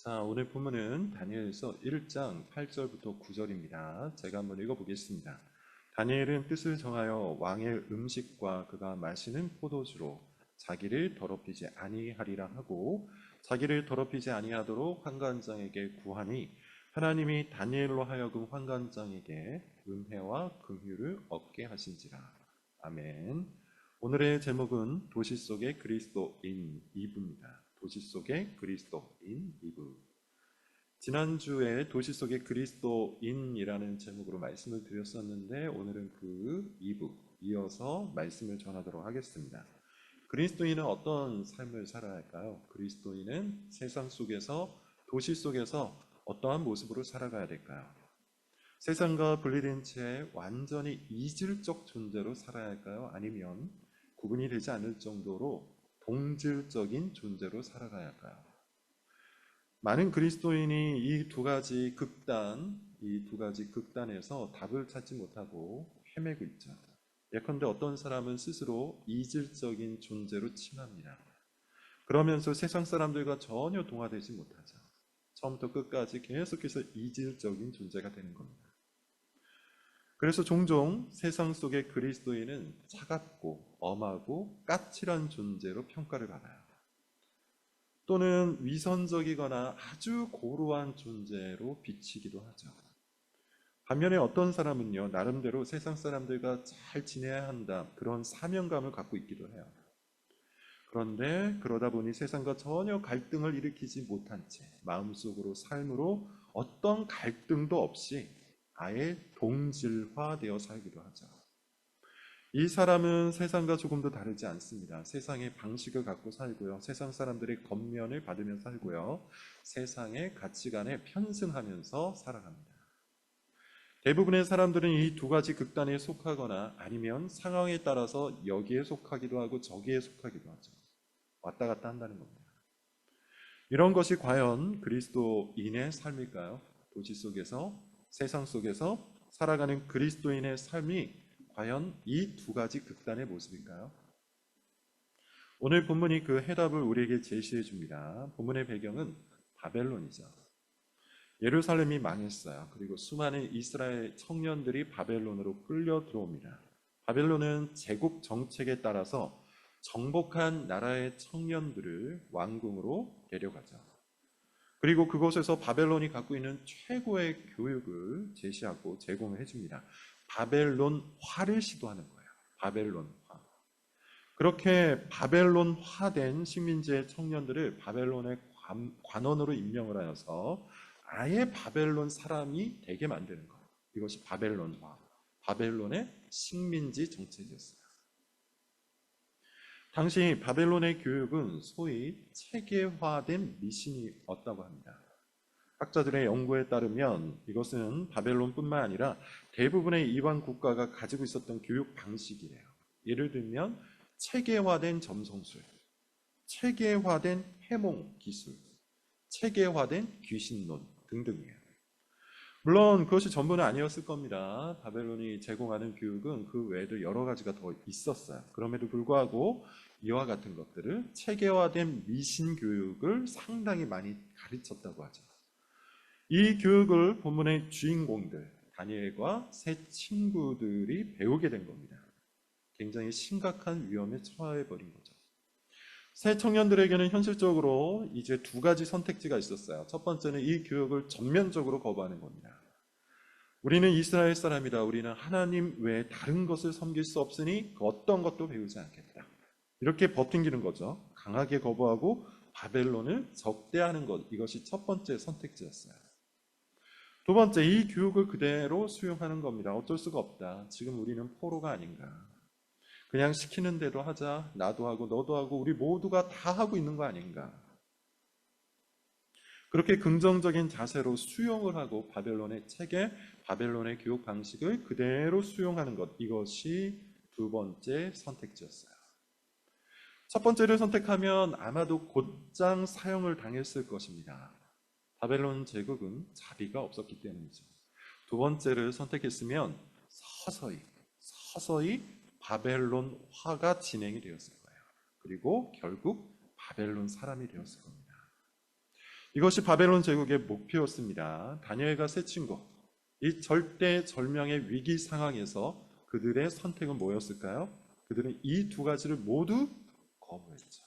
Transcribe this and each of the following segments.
자, 오늘 본문은 다니엘서 1장 8절부터 9절입니다. 제가 한번 읽어보겠습니다. 다니엘은 뜻을 정하여 왕의 음식과 그가 마시는 포도주로 자기를 더럽히지 아니하리라 하고 자기를 더럽히지 아니하도록 환관장에게 구하니 하나님이 다니엘로 하여금 환관장에게 은혜와 긍휼을 얻게 하신지라. 아멘. 오늘의 제목은 도시 속의 그리스도인 2부입니다. 도시 속의 그리스도인 2부. 지난주에 도시 속의 그리스도인이라는 제목으로 말씀을 드렸었는데 오늘은 그 2부 이어서 말씀을 전하도록 하겠습니다. 그리스도인은 어떤 삶을 살아야 할까요? 그리스도인은 세상 속에서 도시 속에서 어떠한 모습으로 살아가야 될까요? 세상과 분리된 채 완전히 이질적 존재로 살아야 할까요? 아니면 구분이 되지 않을 정도로 동질적인 존재로 살아가야 할까요? 많은 그리스도인이 이 두 가지 극단에서 답을 찾지 못하고 헤매고 있죠. 예컨대 어떤 사람은 스스로 이질적인 존재로 칭합니다. 그러면서 세상 사람들과 전혀 동화되지 못하죠. 처음부터 끝까지 계속해서 이질적인 존재가 되는 겁니다. 그래서 종종 세상 속의 그리스도인은 차갑고 엄하고 까칠한 존재로 평가를 받아요. 또는 위선적이거나 아주 고루한 존재로 비치기도 하죠. 반면에 어떤 사람은요, 나름대로 세상 사람들과 잘 지내야 한다, 그런 사명감을 갖고 있기도 해요. 그런데 그러다 보니 세상과 전혀 갈등을 일으키지 못한 채 마음속으로 삶으로 어떤 갈등도 없이 아예 동질화되어 살기도 하죠. 이 사람은 세상과 조금도 다르지 않습니다. 세상의 방식을 갖고 살고요. 세상 사람들의 겉면을 받으며 살고요. 세상의 가치관에 편승하면서 살아갑니다. 대부분의 사람들은 이 두 가지 극단에 속하거나 아니면 상황에 따라서 여기에 속하기도 하고 저기에 속하기도 하죠. 왔다 갔다 한다는 겁니다. 이런 것이 과연 그리스도인의 삶일까요? 도시 속에서, 세상 속에서 살아가는 그리스도인의 삶이 과연 이 두 가지 극단의 모습일까요? 오늘 본문이 그 해답을 우리에게 제시해 줍니다. 본문의 배경은 바벨론이죠. 예루살렘이 망했어요. 그리고 수많은 이스라엘 청년들이 바벨론으로 끌려 들어옵니다. 바벨론은 제국 정책에 따라서 정복한 나라의 청년들을 왕궁으로 데려가죠. 그리고 그곳에서 바벨론이 갖고 있는 최고의 교육을 제시하고 제공을 해줍니다. 바벨론화를 시도하는 거예요. 바벨론화. 그렇게 바벨론화된 식민지의 청년들을 바벨론의 관원으로 임명을 하여서 아예 바벨론 사람이 되게 만드는 거예요. 이것이 바벨론화, 바벨론의 식민지 정책이었어요. 당시 바벨론의 교육은 소위 체계화된 미신이었다고 합니다. 학자들의 연구에 따르면 이것은 바벨론뿐만 아니라 대부분의 이방 국가가 가지고 있었던 교육 방식이래요. 예를 들면 체계화된 점성술, 체계화된 해몽 기술, 체계화된 귀신론 등등이에요. 물론 그것이 전부는 아니었을 겁니다. 바벨론이 제공하는 교육은 그 외에도 여러 가지가 더 있었어요. 그럼에도 불구하고 이와 같은 것들을 체계화된 미신 교육을 상당히 많이 가르쳤다고 하죠. 이 교육을 본문의 주인공들, 다니엘과 세 친구들이 배우게 된 겁니다. 굉장히 심각한 위험에 처해 버린 거죠. 새 청년들에게는 현실적으로 이제 두 가지 선택지가 있었어요. 첫 번째는 이 교육을 전면적으로 거부하는 겁니다. 우리는 이스라엘 사람이다. 우리는 하나님 외에 다른 것을 섬길 수 없으니 그 어떤 것도 배우지 않겠다. 이렇게 버팅기는 거죠. 강하게 거부하고 바벨론을 적대하는 것. 이것이 첫 번째 선택지였어요. 두 번째, 이 교육을 그대로 수용하는 겁니다. 어쩔 수가 없다. 지금 우리는 포로가 아닌가. 그냥 시키는 대로 하자. 나도 하고 너도 하고 우리 모두가 다 하고 있는 거 아닌가. 그렇게 긍정적인 자세로 수용을 하고 바벨론의 체계, 바벨론의 교육 방식을 그대로 수용하는 것. 이것이 두 번째 선택지였어요. 첫 번째를 선택하면 아마도 곧장 사형을 당했을 것입니다. 바벨론 제국은 자비가 없었기 때문이죠. 두 번째를 선택했으면 서서히 바벨론화가 진행이 되었을 거예요. 그리고 결국 바벨론 사람이 되었을 겁니다. 이것이 바벨론 제국의 목표였습니다. 다니엘과 세 친구, 이 절대절명의 위기 상황에서 그들의 선택은 뭐였을까요? 그들은 이 두 가지를 모두 거부했죠.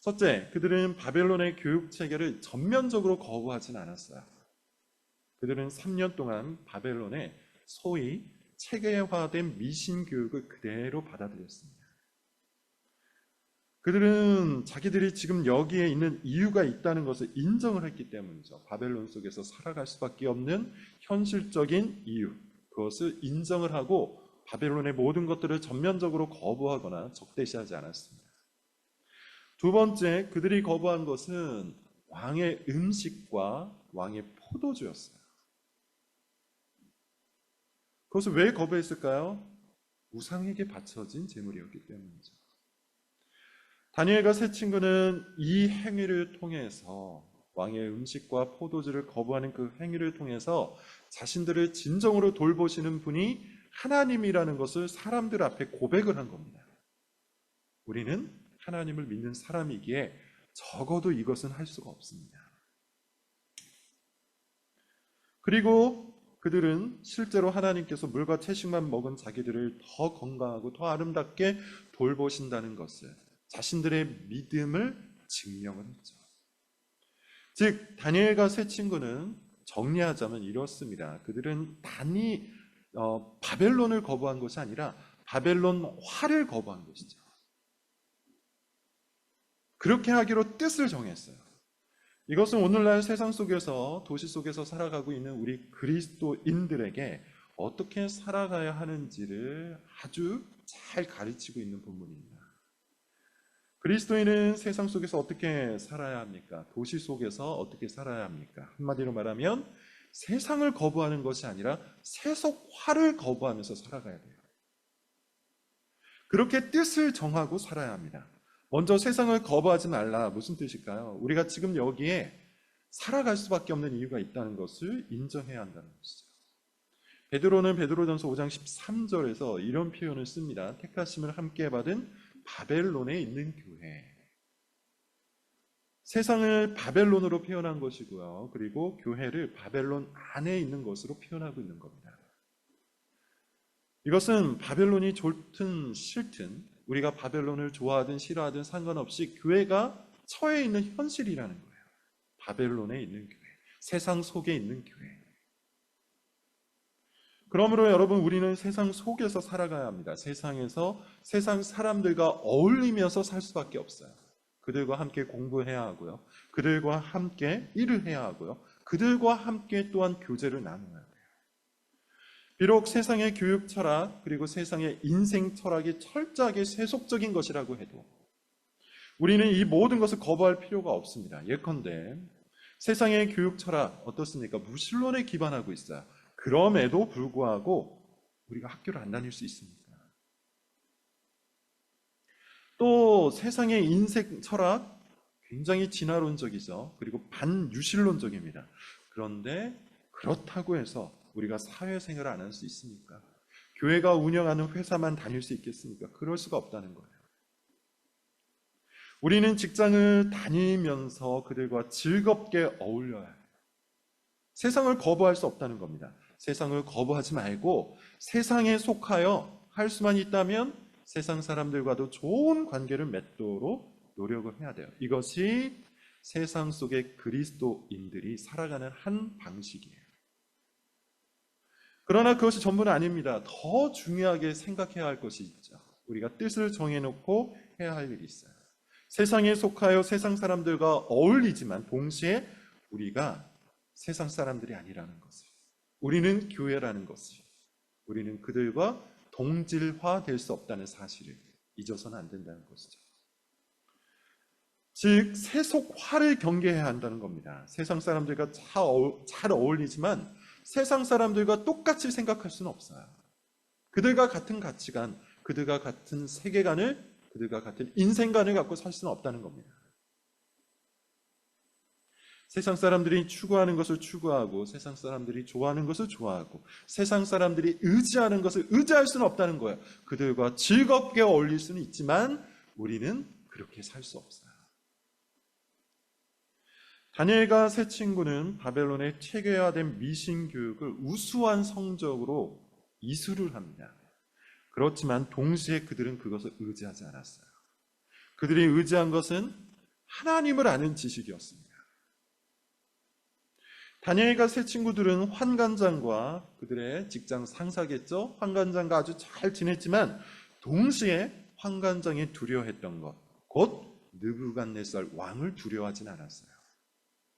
첫째, 그들은 바벨론의 교육 체계를 전면적으로 거부하진 않았어요. 그들은 3년 동안 바벨론의 소위 체계화된 미신 교육을 그대로 받아들였습니다. 그들은 자기들이 지금 여기에 있는 이유가 있다는 것을 인정을 했기 때문이죠. 바벨론 속에서 살아갈 수밖에 없는 현실적인 이유, 그것을 인정을 하고 바벨론의 모든 것들을 전면적으로 거부하거나 적대시하지 않았습니다. 두 번째, 그들이 거부한 것은 왕의 음식과 왕의 포도주였어요. 그것을 왜 거부했을까요? 우상에게 바쳐진 제물이었기 때문이죠. 다니엘과 세 친구는 이 행위를 통해서, 왕의 음식과 포도주를 거부하는 그 행위를 통해서 자신들을 진정으로 돌보시는 분이 하나님이라는 것을 사람들 앞에 고백을 한 겁니다. 우리는 하나님을 믿는 사람이기에 적어도 이것은 할 수가 없습니다. 그리고 그들은 실제로 하나님께서 물과 채식만 먹은 자기들을 더 건강하고 더 아름답게 돌보신다는 것을, 자신들의 믿음을 증명을 했죠. 즉 다니엘과 세 친구는 정리하자면 이렇습니다. 그들은 단히 바벨론을 거부한 것이 아니라 바벨론화를 거부한 것이죠. 그렇게 하기로 뜻을 정했어요. 이것은 오늘날 세상 속에서, 도시 속에서 살아가고 있는 우리 그리스도인들에게 어떻게 살아가야 하는지를 아주 잘 가르치고 있는 본문입니다. 그리스도인은 세상 속에서 어떻게 살아야 합니까? 도시 속에서 어떻게 살아야 합니까? 한마디로 말하면 세상을 거부하는 것이 아니라 세속화를 거부하면서 살아가야 돼요. 그렇게 뜻을 정하고 살아야 합니다. 먼저 세상을 거부하지 말라, 무슨 뜻일까요? 우리가 지금 여기에 살아갈 수밖에 없는 이유가 있다는 것을 인정해야 한다는 것이죠. 베드로는 베드로전서 5장 13절에서 이런 표현을 씁니다. 택하심을 함께 받은 바벨론에 있는 교회. 세상을 바벨론으로 표현한 것이고요. 그리고 교회를 바벨론 안에 있는 것으로 표현하고 있는 겁니다. 이것은 바벨론이 좋든 싫든, 우리가 바벨론을 좋아하든 싫어하든 상관없이 교회가 처해 있는 현실이라는 거예요. 바벨론에 있는 교회, 세상 속에 있는 교회. 그러므로 여러분, 우리는 세상 속에서 살아가야 합니다. 세상에서 세상 사람들과 어울리면서 살 수밖에 없어요. 그들과 함께 공부해야 하고요. 그들과 함께 일을 해야 하고요. 그들과 함께 또한 교제를 나눠야 돼요. 비록 세상의 교육 철학, 그리고 세상의 인생 철학이 철저하게 세속적인 것이라고 해도 우리는 이 모든 것을 거부할 필요가 없습니다. 예컨대 세상의 교육 철학 어떻습니까? 무신론에 기반하고 있어요. 그럼에도 불구하고 우리가 학교를 안 다닐 수 있습니까? 또 세상의 인생 철학 굉장히 진화론적이죠. 그리고 반유신론적입니다. 그런데 그렇다고 해서 우리가 사회생활을 안 할 수 있습니까? 교회가 운영하는 회사만 다닐 수 있겠습니까? 그럴 수가 없다는 거예요. 우리는 직장을 다니면서 그들과 즐겁게 어울려야 해요. 세상을 거부할 수 없다는 겁니다. 세상을 거부하지 말고 세상에 속하여 할 수만 있다면 세상 사람들과도 좋은 관계를 맺도록 노력을 해야 돼요. 이것이 세상 속의 그리스도인들이 살아가는 한 방식이에요. 그러나 그것이 전부는 아닙니다. 더 중요하게 생각해야 할 것이 있죠. 우리가 뜻을 정해놓고 해야 할 일이 있어요. 세상에 속하여 세상 사람들과 어울리지만 동시에 우리가 세상 사람들이 아니라는 것을, 우리는 교회라는 것을, 우리는 그들과 동질화될 수 없다는 사실을 잊어서는 안 된다는 것이죠. 즉 세속화를 경계해야 한다는 겁니다. 세상 사람들과 잘 어울리지만 세상 사람들과 똑같이 생각할 수는 없어요. 그들과 같은 가치관, 그들과 같은 세계관을, 그들과 같은 인생관을 갖고 살 수는 없다는 겁니다. 세상 사람들이 추구하는 것을 추구하고 세상 사람들이 좋아하는 것을 좋아하고 세상 사람들이 의지하는 것을 의지할 수는 없다는 거예요. 그들과 즐겁게 어울릴 수는 있지만 우리는 그렇게 살 수 없어요. 다니엘과 세 친구는 바벨론의 체계화된 미신 교육을 우수한 성적으로 이수를 합니다. 그렇지만 동시에 그들은 그것을 의지하지 않았어요. 그들이 의지한 것은 하나님을 아는 지식이었습니다. 다니엘과 세 친구들은 환관장과 그들의 직장 상사겠죠. 환관장과 아주 잘 지냈지만 동시에 환관장이 두려워했던 것, 곧 느부갓네살 왕을 두려워하진 않았어요.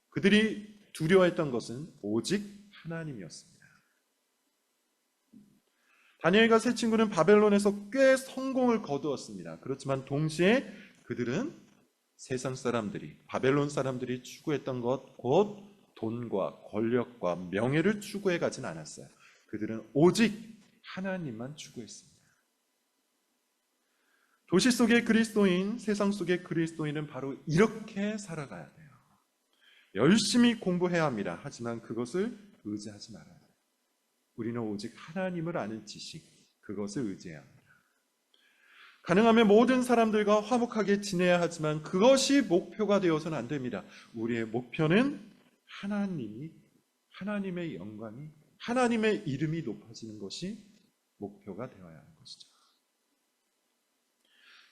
그들이 두려워했던 것은 오직 하나님이었습니다. 다니엘과 세 친구는 바벨론에서 꽤 성공을 거두었습니다. 그렇지만 동시에 그들은 세상 사람들이, 바벨론 사람들이 추구했던 것, 곧 돈과 권력과 명예를 추구해 가진 않았어요. 그들은 오직 하나님만 추구했습니다. 도시 속의 그리스도인, 세상 속의 그리스도인은 바로 이렇게 살아가야 돼요. 열심히 공부해야 합니다. 하지만 그것을 의지하지 말아야 돼요. 우리는 오직 하나님을 아는 지식, 그것을 의지해야 합니다. 가능하면 모든 사람들과 화목하게 지내야 하지만 그것이 목표가 되어서는 안 됩니다. 우리의 목표는 하나님의 영광이, 하나님의 이름이 높아지는 것이 목표가 되어야 하는 것이죠.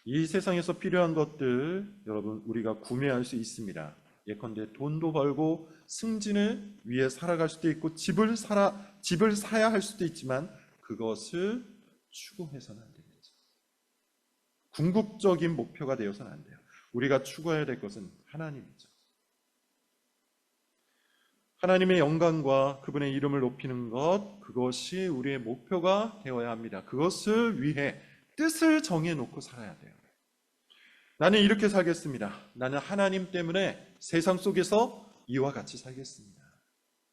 이 세상에서 필요한 것들 여러분 우리가 구매할 수 있습니다. 예컨대 돈도 벌고 승진을 위해 살아갈 수도 있고 집을 사야 할 수도 있지만 그것을 추구해서는 안 됩니다. 궁극적인 목표가 되어서는 안 돼요. 우리가 추구해야 될 것은 하나님이죠. 하나님의 영광과 그분의 이름을 높이는 것, 그것이 우리의 목표가 되어야 합니다. 그것을 위해 뜻을 정해놓고 살아야 돼요. 나는 이렇게 살겠습니다. 나는 하나님 때문에 세상 속에서 이와 같이 살겠습니다.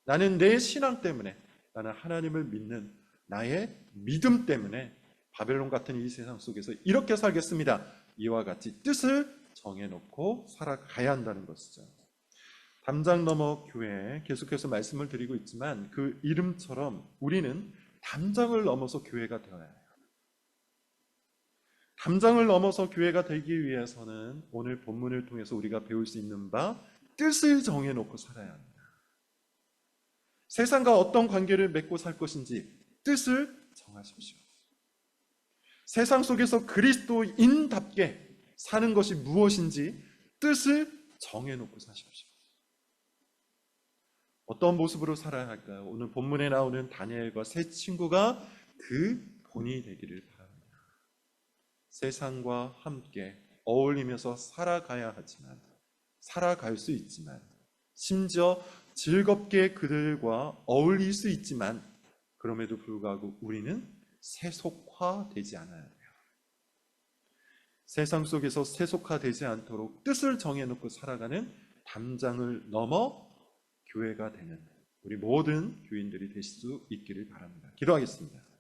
나는 내 신앙 때문에, 나는 하나님을 믿는 나의 믿음 때문에 바벨론 같은 이 세상 속에서 이렇게 살겠습니다. 이와 같이 뜻을 정해놓고 살아가야 한다는 것이죠. 담장 너머 교회 계속해서 말씀을 드리고 있지만 그 이름처럼 우리는 담장을 넘어서 교회가 되어야 해요. 담장을 넘어서 교회가 되기 위해서는 오늘 본문을 통해서 우리가 배울 수 있는 바 뜻을 정해놓고 살아야 합니다. 세상과 어떤 관계를 맺고 살 것인지 뜻을 정하십시오. 세상 속에서 그리스도인답게 사는 것이 무엇인지 뜻을 정해놓고 사십시오. 어떤 모습으로 살아야 할까요? 오늘 본문에 나오는 다니엘과 세 친구가 그 본이 되기를 바랍니다. 세상과 함께 어울리면서 살아가야 하지만, 살아갈 수 있지만, 심지어 즐겁게 그들과 어울릴 수 있지만 그럼에도 불구하고 우리는 세속화되지 않아야 돼요. 세상 속에서 세속화되지 않도록 뜻을 정해놓고 살아가는 담장을 넘어 교회가 되는 우리 모든 교인들이 될 수 있기를 바랍니다. 기도하겠습니다.